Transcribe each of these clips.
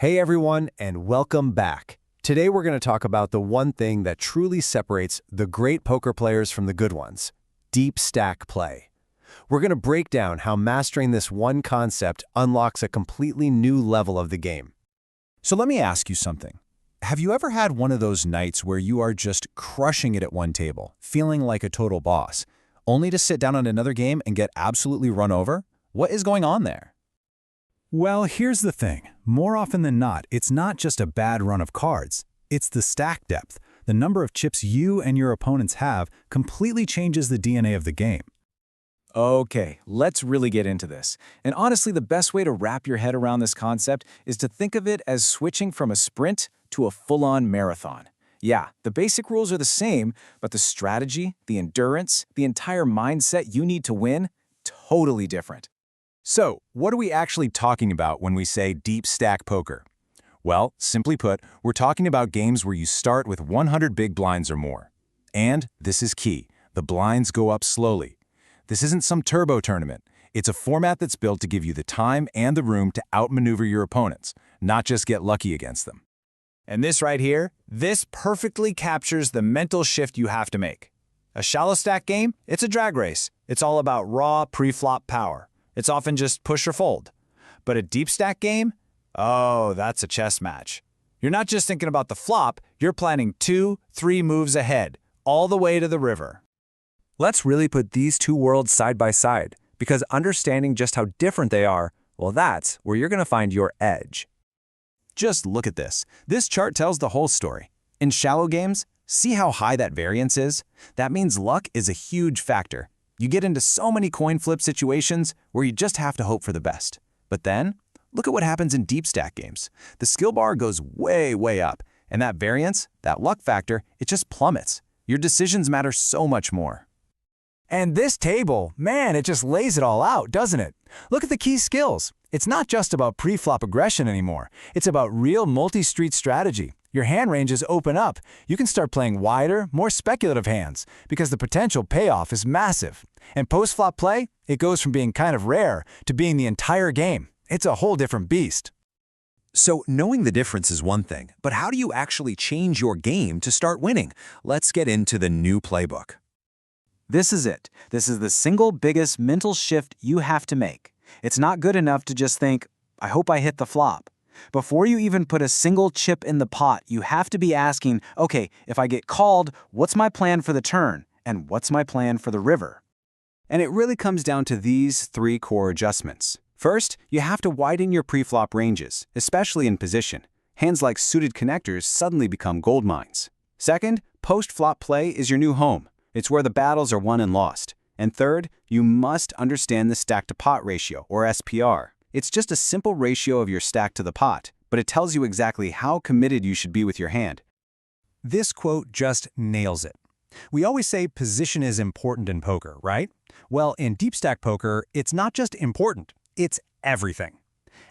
Hey everyone, and welcome back. Today we're going to talk about the one thing that truly separates the great poker players from the good ones: deep stack play. We're going to break down how mastering this one concept unlocks a completely new level of the game. So let me ask you something. Have you ever had one of those nights where you are just crushing it at one table, feeling like a total boss, only to sit down on another game and get absolutely run over? What is going on there? Well, here's the thing. More often than not, it's not just a bad run of cards. It's the stack depth. The number of chips you and your opponents have completely changes the DNA of the game. Okay, let's really get into this. And honestly, the best way to wrap your head around this concept is to think of it as switching from a sprint to a full-on marathon. Yeah, the basic rules are the same, but the strategy, the endurance, the entire mindset you need to win, totally different. So, what are we actually talking about when we say deep stack poker? Well, simply put, we're talking about games where you start with 100 big blinds or more. And, this is key, the blinds go up slowly. This isn't some turbo tournament. It's a format that's built to give you the time and the room to outmaneuver your opponents, not just get lucky against them. And this right here, this perfectly captures the mental shift you have to make. A shallow stack game, it's a drag race. It's all about raw pre-flop power. It's often just push or fold. But a deep stack game? Oh, that's a chess match. You're not just thinking about the flop, you're planning 2-3 moves ahead, all the way to the river. Let's really put these two worlds side by side, because understanding just how different they are, well, that's where you're going to find your edge. Just look at this. This chart tells the whole story. In shallow games, see how high that variance is? That means luck is a huge factor. You get into so many coin flip situations where you just have to hope for the best. But then, look at what happens in deep stack games. The skill bar goes way, way up, and that variance, that luck factor, it just plummets. Your decisions matter so much more. And this table, man, it just lays it all out, doesn't it? Look at the key skills. It's not just about pre-flop aggression anymore. It's about real multi-street strategy. Your hand ranges open up. You can start playing wider, more speculative hands because the potential payoff is massive. And post-flop play, it goes from being kind of rare to being the entire game. It's a whole different beast. So knowing the difference is one thing, but how do you actually change your game to start winning? Let's get into the new playbook. This is it. This is the single biggest mental shift you have to make. It's not good enough to just think, I hope I hit the flop. Before you even put a single chip in the pot, you have to be asking, okay, if I get called, what's my plan for the turn? And what's my plan for the river? And it really comes down to these three core adjustments. First, you have to widen your preflop ranges, especially in position. Hands like suited connectors suddenly become gold mines. Second, post-flop play is your new home. It's where the battles are won and lost. And third, you must understand the stack-to-pot ratio, or SPR. It's just a simple ratio of your stack to the pot, but it tells you exactly how committed you should be with your hand. This quote just nails it. We always say position is important in poker, right? Well, in deep stack poker, it's not just important, it's everything.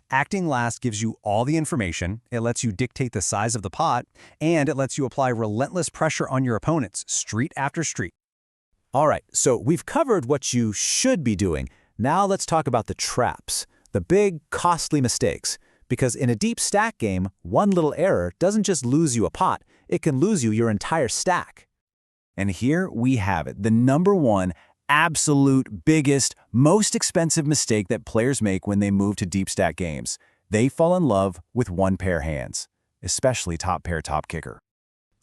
Acting last gives you all the information, it lets you dictate the size of the pot, and it lets you apply relentless pressure on your opponents, street after street. All right, so we've covered what you should be doing. Now let's talk about the traps, the big, costly mistakes. Because in a deep stack game, one little error doesn't just lose you a pot, it can lose you your entire stack. And here we have it, the number one absolute biggest, most expensive mistake that players make when they move to deep stack games. They fall in love with one pair hands, especially top pair top kicker.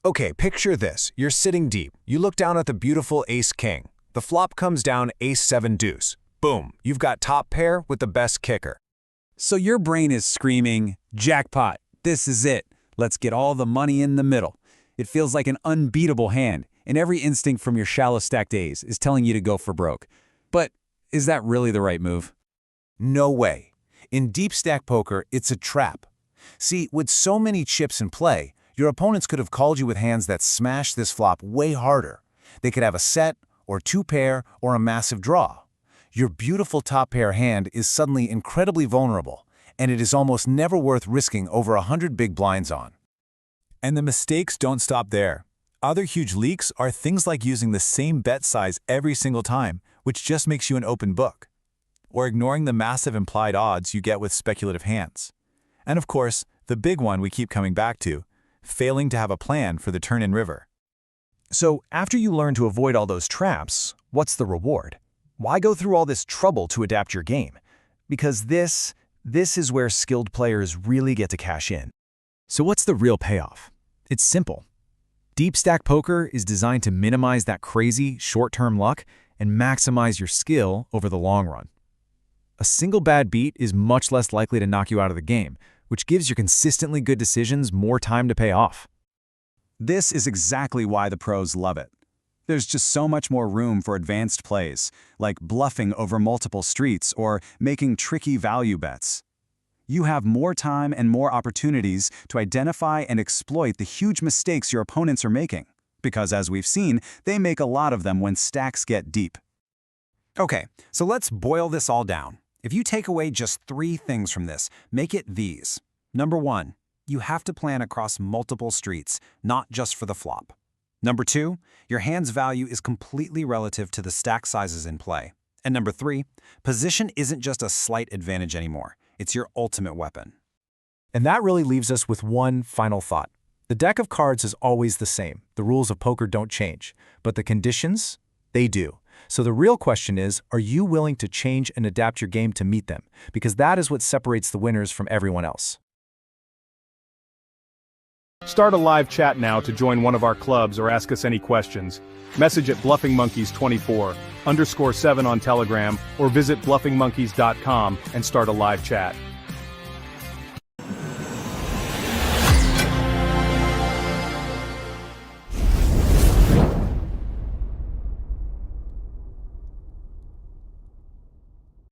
Okay, picture this. You're sitting deep. You look down at the beautiful ace-king. The flop comes down ace-7 deuce. Boom, you've got top pair with the best kicker. So your brain is screaming, jackpot, this is it. Let's get all the money in the middle. It feels like an unbeatable hand, and every instinct from your shallow stack days is telling you to go for broke. But is that really the right move? No way. In deep stack poker, it's a trap. See, with so many chips in play, your opponents could have called you with hands that smash this flop way harder. They could have a set, or two pair, or a massive draw. Your beautiful top pair hand is suddenly incredibly vulnerable, and it is almost never worth risking over 100 big blinds on. And the mistakes don't stop there. Other huge leaks are things like using the same bet size every single time, which just makes you an open book, or ignoring the massive implied odds you get with speculative hands. And of course, the big one we keep coming back to, failing to have a plan for the turn-in river. So after you learn to avoid all those traps, what's the reward? Why go through all this trouble to adapt your game? Because this is where skilled players really get to cash in. So what's the real payoff? It's simple. Deep stack poker is designed to minimize that crazy short-term luck and maximize your skill over the long run. A single bad beat is much less likely to knock you out of the game, which gives your consistently good decisions more time to pay off. This is exactly why the pros love it. There's just so much more room for advanced plays, like bluffing over multiple streets or making tricky value bets. You have more time and more opportunities to identify and exploit the huge mistakes your opponents are making, because as we've seen, they make a lot of them when stacks get deep. Okay, so let's boil this all down. If you take away just 3 things from this, make it these. Number 1, you have to plan across multiple streets, not just for the flop. Number 2, your hand's value is completely relative to the stack sizes in play. And number 3, position isn't just a slight advantage anymore. It's your ultimate weapon. And that really leaves us with one final thought. The deck of cards is always the same. The rules of poker don't change, but the conditions, they do. So the real question is, are you willing to change and adapt your game to meet them? Because that is what separates the winners from everyone else. Start a live chat now to join one of our clubs or ask us any questions. Message at BluffingMonkeys24_7 on Telegram or visit bluffingmonkeys.com and start a live chat.